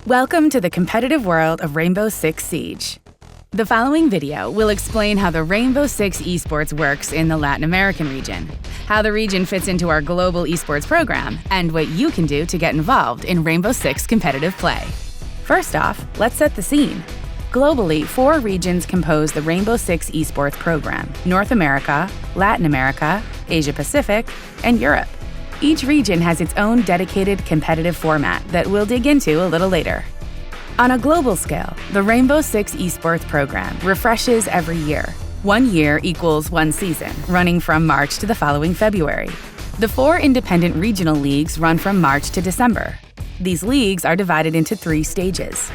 Welcome to the competitive world of Rainbow Six Siege. The following video will explain how the Rainbow Six Esports works in the Latin American region, how the region fits into our global esports program, and what you can do to get involved in Rainbow Six competitive play. First off, let's set the scene. Globally, 4 regions compose the Rainbow Six Esports program: North America, Latin America, Asia Pacific, and Europe. Each region has its own dedicated competitive format that we'll dig into a little later. On a global scale, the Rainbow Six Esports program refreshes every year. 1 year equals 1 season, running from March to the following February. The 4 independent regional leagues run from March to December. These leagues are divided into 3 stages.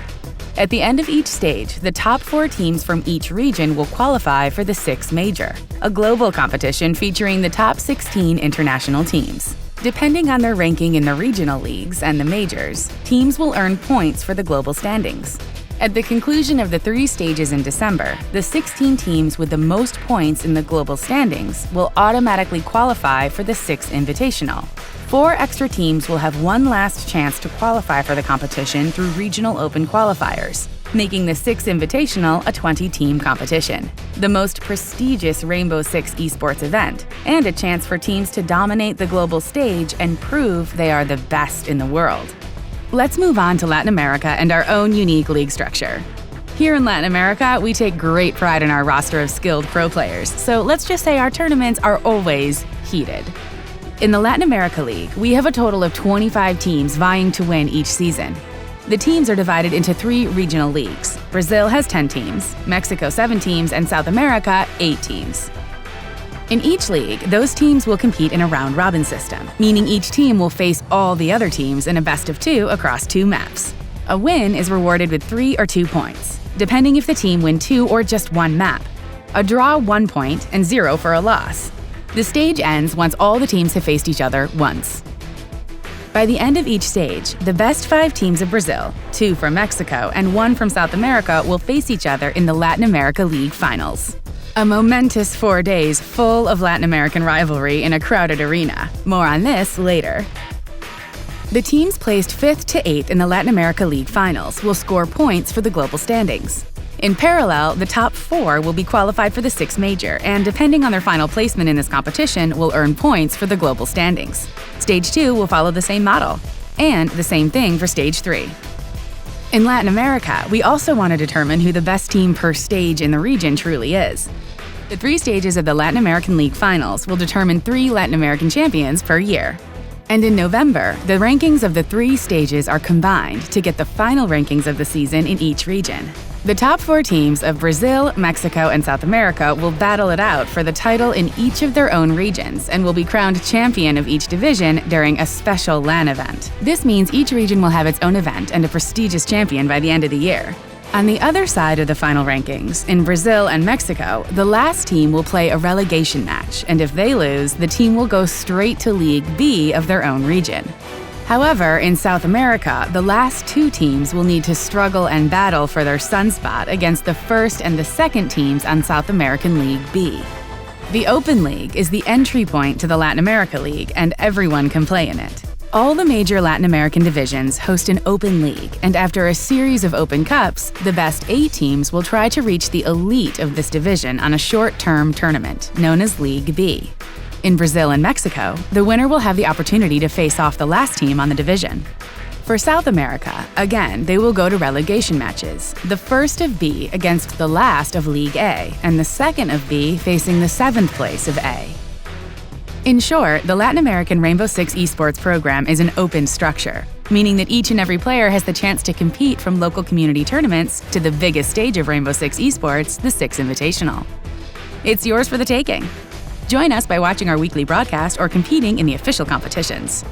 At the end of each stage, the top 4 teams from each region will qualify for the Six Major, a global competition featuring the top 16 international teams. Depending on their ranking in the regional leagues and the majors, teams will earn points for the global standings. At the conclusion of the 3 stages in December, the 16 teams with the most points in the global standings will automatically qualify for the Six Invitational. 4 extra teams will have one last chance to qualify for the competition through regional open qualifiers, making the Six Invitational a 20-team competition, the most prestigious Rainbow Six Esports event, and a chance for teams to dominate the global stage and prove they are the best in the world. Let's move on to Latin America and our own unique league structure. Here in Latin America, we take great pride in our roster of skilled pro players, so let's just say our tournaments are always heated. In the Latin America League, we have a total of 25 teams vying to win each season. The teams are divided into 3 regional leagues. Brazil has 10 teams, Mexico 7 teams, and South America 8 teams. In each league, those teams will compete in a round-robin system, meaning each team will face all the other teams in a best-of-2 across 2 maps. A win is rewarded with 3 or 2 points, depending if the team win 2 or just 1 map. A draw 1 point and 0 for a loss. The stage ends once all the teams have faced each other once. By the end of each stage, the best 5 teams of Brazil, 2 from Mexico, and 1 from South America will face each other in the Latin America League finals. A momentous 4 days full of Latin American rivalry in a crowded arena. More on this later. The teams placed 5th to 8th in the Latin America League finals will score points for the global standings. In parallel, the top 4 will be qualified for the Six Major, and depending on their final placement in this competition, will earn points for the global standings. Stage 2 will follow the same model, and the same thing for Stage 3. In Latin America, we also want to determine who the best team per stage in the region truly is. The 3 stages of the Latin American League finals will determine 3 Latin American champions per year. And in November, the rankings of the 3 stages are combined to get the final rankings of the season in each region. The top 4 teams of Brazil, Mexico, and South America will battle it out for the title in each of their own regions and will be crowned champion of each division during a special LAN event. This means each region will have its own event and a prestigious champion by the end of the year. On the other side of the final rankings, in Brazil and Mexico, the last team will play a relegation match, and if they lose, the team will go straight to League B of their own region. However, in South America, the last 2 teams will need to struggle and battle for their sunspot against the first and the second teams on South American League B. The Open League is the entry point to the Latin America League, and everyone can play in it. All the major Latin American divisions host an Open League, and after a series of Open Cups, the best 8 teams will try to reach the elite of this division on a short-term tournament, known as League B. In Brazil and Mexico, the winner will have the opportunity to face off the last team on the division. For South America, again, they will go to relegation matches, the first of B against the last of League A, and the second of B facing the 7th place of A. In short, the Latin American Rainbow Six Esports program is an open structure, meaning that each and every player has the chance to compete from local community tournaments to the biggest stage of Rainbow Six Esports, the Six Invitational. It's yours for the taking. Join us by watching our weekly broadcast or competing in the official competitions.